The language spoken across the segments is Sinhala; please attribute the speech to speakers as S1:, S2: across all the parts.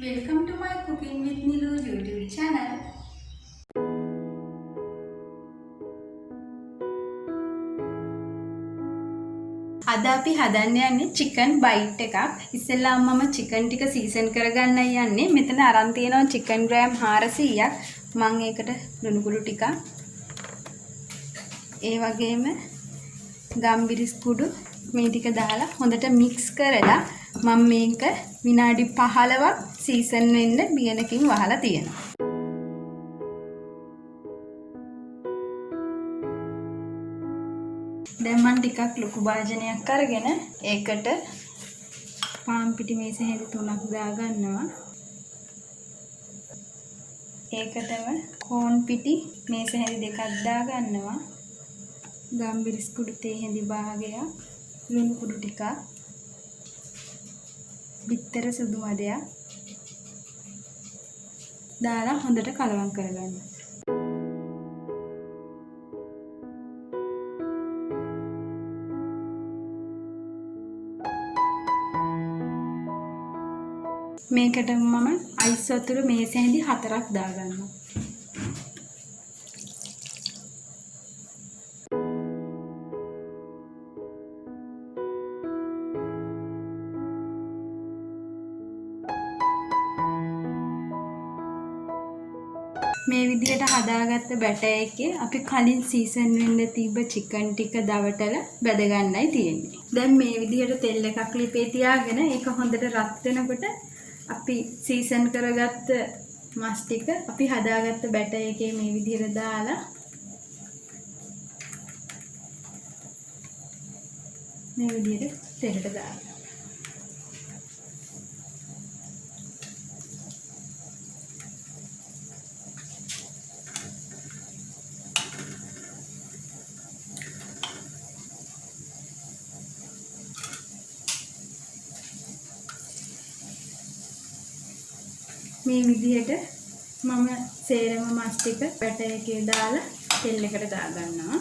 S1: Welcome to my Cooking with Nilu YouTube channel. අද අපි හදන්න යන්නේ chicken bite එකක්. ඉස්සෙල්ලාම මම chicken ටික සීසන් කරගන්නයි යන්නේ. මෙතන අරන් තියෙනවා chicken gram 400ක්. මම ඒකට ලුණු කුඩු ටිකක් ඒ වගේම ගම්බිරිස් කුඩු මේ ටික දාලා හොඳට mix කරලා මම මේක විනාඩි 15ක් සීසන් වෙන්න බියනකින් වහලා තියෙනවා. දැන් මම ටිකක් ලොකු භාජනයක් අරගෙන ඒකට පාන් පිටි මේස හැඳි 3ක් දාගන්නවා. ඒකටම කෝන් පිටි මේස හැඳි 2ක් දාගන්නවා. ගම්බිරිස් කුඩු තේ හැඳි භාගයක්, ලුණු කුඩු ටිකක්, බිත්තර සුදු මදයක් දාලා හොඳට කලවම් කරගන්න. මේකට මම අයිස් වතුර මේස හැඳි 4ක් දාගන්නවා. මේ විදිහට හදාගත්ත බැටර් එකේ අපි කලින් සීසන් වෙන්න තිබ්බ chicken ටික දවටලා බැද ගන්නයි තියෙන්නේ. දැන් මේ විදිහට තෙල් එකක් ලිපේ තියාගෙන ඒක හොඳට රත් වෙනකොට අපි සීසන් කරගත්ත මස් ටික අපි හදාගත්ත බැටර් එකේ මේ විදිහට දාලා මේ විදිහට තෙලට දාන්න. මේ විදිහට මම සේරම මස් ටික බැටර් එකේ දාලා තෙල් එකට දාගන්නවා.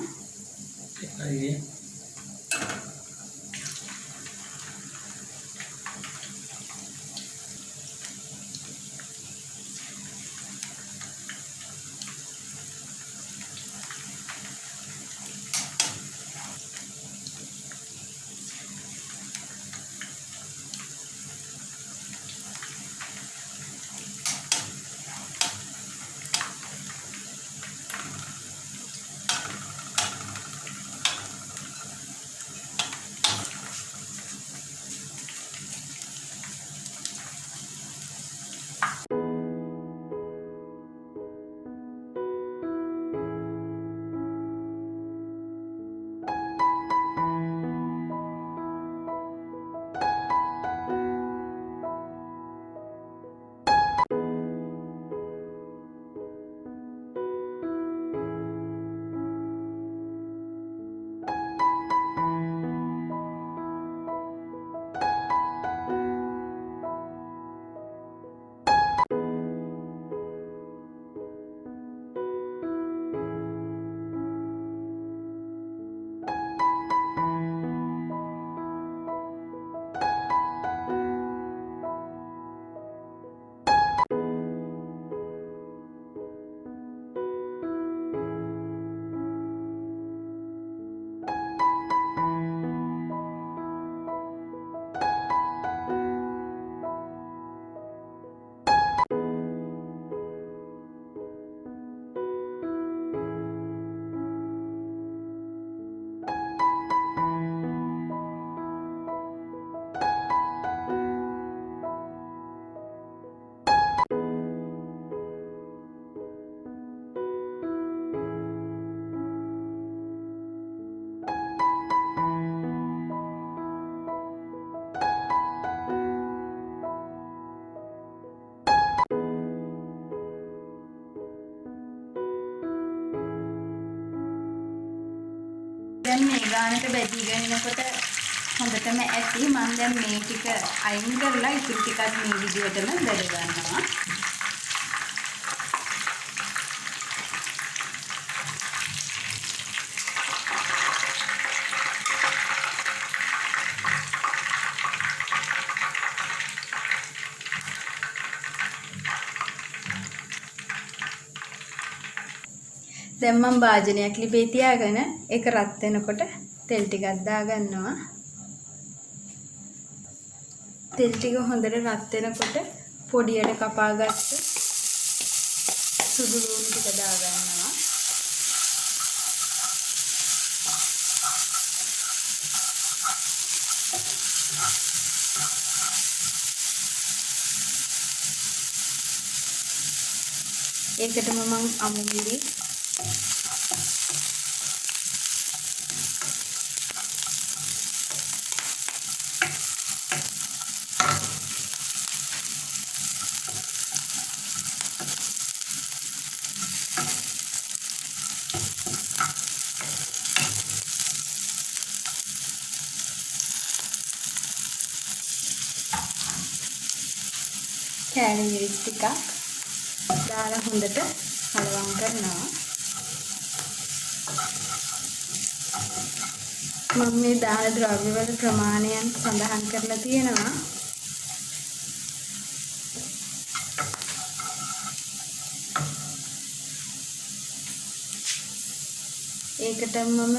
S1: දැන් මේ ගානට බැදීගෙන යනකොට හොඳටම ඇති. මම දැන් මේ ටික අයින් කරලා ඉතුරු ටිකත් මේ විදිහටම බැද ගන්නවා. දැන් මම භාජනයක් ලිපේ තියාගෙන ඒක රත් වෙනකොට තෙල් ටිකක් දාගන්නවා. තෙල් ටික හොඳට රත් වෙනකොට පොඩියට කපාගත්ත සුදු ලුණු ටික දාගන්නවා. ඒකටම මම අමුමිරි කෑලි මිරිස් ටිකක් දාලා හොඳට කලවම් කරනවා. මම මේ දාන ද්‍රව්‍ය වල ප්‍රමාණයන් සඳහන් කරලා තියෙනවා. ඒකට මම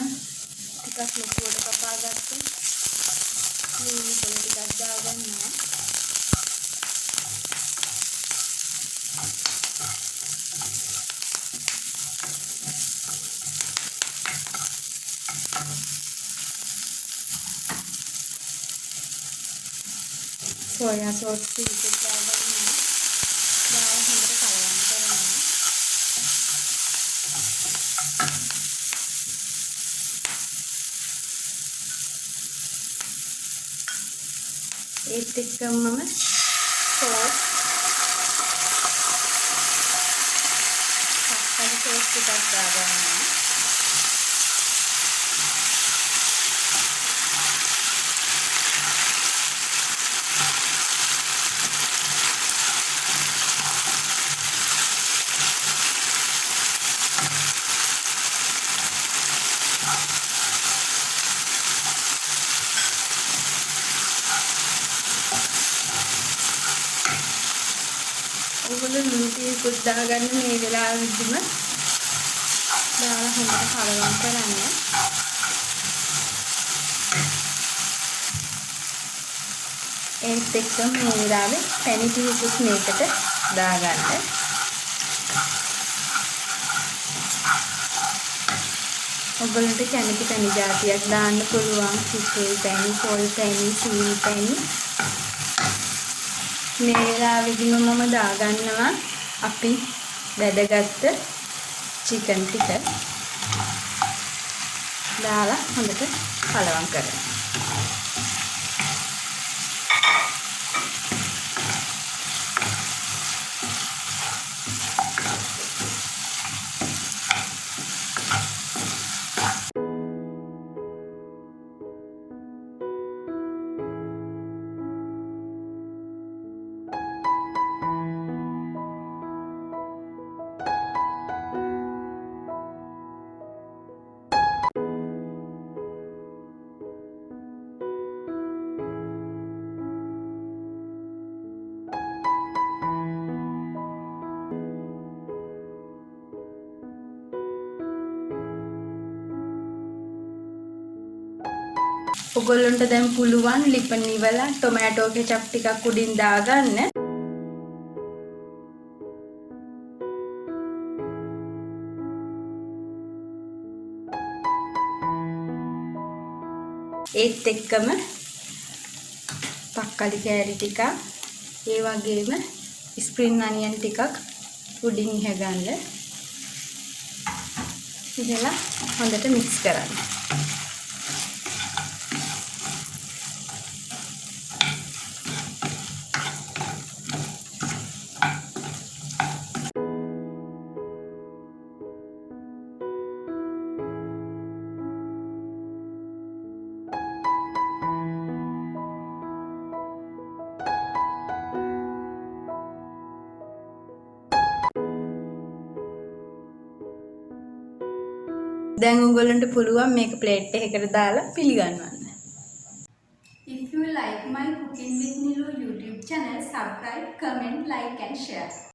S1: ටිකක් ලොකුවට කපාගත්ත ලුණු පොළ ටිකක් දාගන්නවා. සෝයා සෝස් ටිකක් දාගන්නවා. දාලා හොඳට කලවම් කරනවා. ඒත් එක්කම මම සෝස් තක්කාලි සෝස් ටිකක් දාගන්නවා. ඔයගොල්ලෝ ලුණු ටිකකුත් දාගන්න මේ වෙලාවෙදිම දාලා හොඳට කලවම් කරන්න. ඒත් එක්කම මේ වෙලාවේ පැණි ටිකකුත් මේකට දාගන්න. ඔයගොල්ලන්ට කැමති පැණි జాතියක් දාන්න පුළුවන්. කිසිල් පැණි, පොල් පැණි, සීනි පැණි. මේ වෙලාවෙදිම මම දාගන්නවා අපි වැදගත් චිකන් ටික දාලා හොඳට කලවම් කරනවා. ඔයගොල්ලන්ට දැන් පුළුවන් ලිප නිවලා ටොමැටෝ කෙචප් ටිකක් උඩින් දාගන්න. ඒත් එක්කම තක්කාලි කෑලි ටිකක් ඒ වගේම ස්ප්‍රින් අනියන් ටිකක් උඩින් ඉහගන්න. ඉහලා හොඳට මික්ස් කරන්න. දැන් ඔයගොල්ලන්ට පුළුවන් මේක ප්ලේට් එකකට දාලා පිළිගන්වන්න. If you like my cooking with Nilu YouTube channel, subscribe, comment, like and share.